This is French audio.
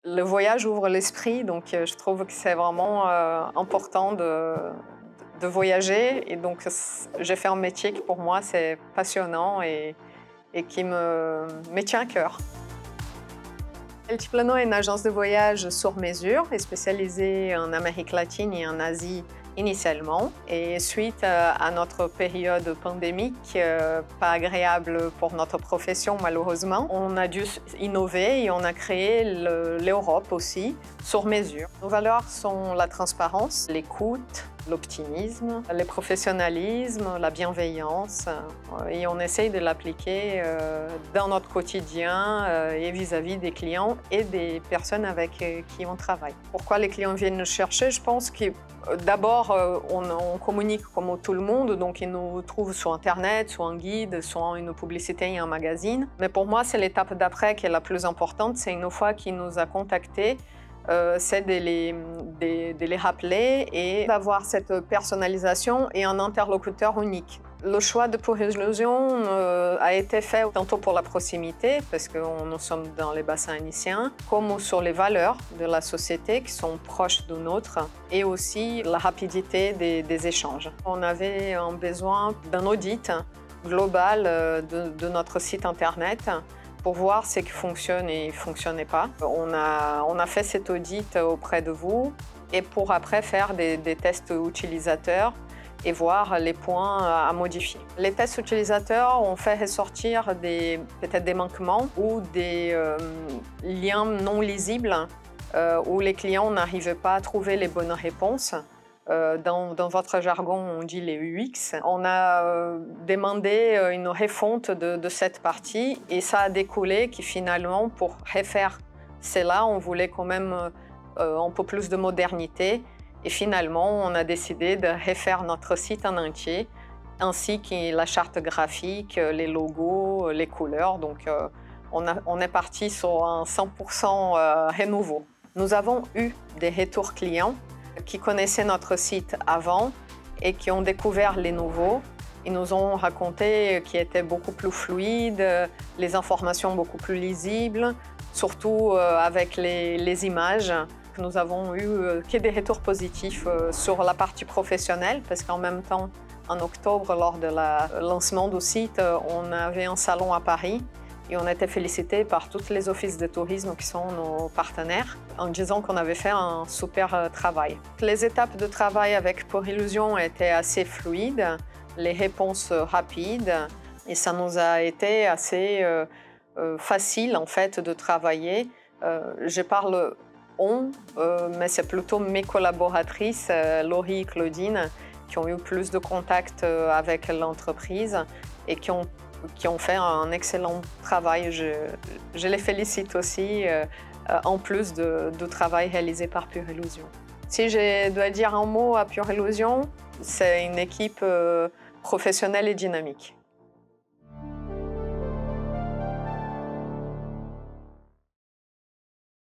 Le voyage ouvre l'esprit, donc je trouve que c'est vraiment important de voyager. Et donc, j'ai fait un métier qui, pour moi, c'est passionnant et qui me tient à cœur. Altiplano est une agence de voyage sur mesure et spécialisée en Amérique latine et en Asie initialement. Et suite à notre période pandémique, pas agréable pour notre profession malheureusement, on a dû innover et on a créé l'Europe aussi, sur mesure. Nos valeurs sont la transparence, l'écoute, l'optimisme, le professionnalisme, la bienveillance. Et on essaye de l'appliquer dans notre quotidien et vis-à-vis des clients et des personnes avec qui on travaille. Pourquoi les clients viennent nous chercher? Je pense que d'abord, on communique comme tout le monde, donc ils nous trouvent sur Internet, sur un guide, sur une publicité et un magazine. Mais pour moi, c'est l'étape d'après qui est la plus importante. C'est une fois qu'ils nous a contactés, c'est de les rappeler et d'avoir cette personnalisation et un interlocuteur unique. Le choix de Pure Illusion a été fait tantôt pour la proximité, parce que nous sommes dans les bassins haïtiens, comme sur les valeurs de la société qui sont proches de nôtres, et aussi la rapidité des échanges. On avait un besoin d'un audit global de notre site Internet pour voir ce qui fonctionne et ne fonctionnait pas. On a fait cet audit auprès de vous et pour après faire des tests utilisateurs et voir les points à modifier. Les tests utilisateurs ont fait ressortir peut-être des manquements ou des liens non lisibles où les clients n'arrivaient pas à trouver les bonnes réponses. Dans votre jargon, on dit les UX. On a demandé une refonte de cette partie et ça a découlé que finalement, pour refaire cela, on voulait quand même un peu plus de modernité. Et finalement, on a décidé de refaire notre site en entier, ainsi que la charte graphique, les logos, les couleurs. Donc, on est parti sur un 100% renouveau. Nous avons eu des retours clients qui connaissaient notre site avant et qui ont découvert les nouveaux. Ils nous ont raconté qu'ils étaient beaucoup plus fluides, les informations beaucoup plus lisibles, surtout avec les images. Nous avons eu que des retours positifs sur la partie professionnelle, parce qu'en même temps, en octobre, lors de le lancement du site, on avait un salon à Paris et on était félicité par tous les offices de tourisme qui sont nos partenaires en disant qu'on avait fait un super travail. Les étapes de travail avec Pure Illusion étaient assez fluides, les réponses rapides et ça nous a été assez facile en fait de travailler. Je parle mais c'est plutôt mes collaboratrices, Laurie et Claudine, qui ont eu plus de contact avec l'entreprise et qui ont fait un excellent travail. Je les félicite aussi, en plus du travail réalisé par Pure Illusion. Si je dois dire un mot à Pure Illusion, c'est une équipe professionnelle et dynamique.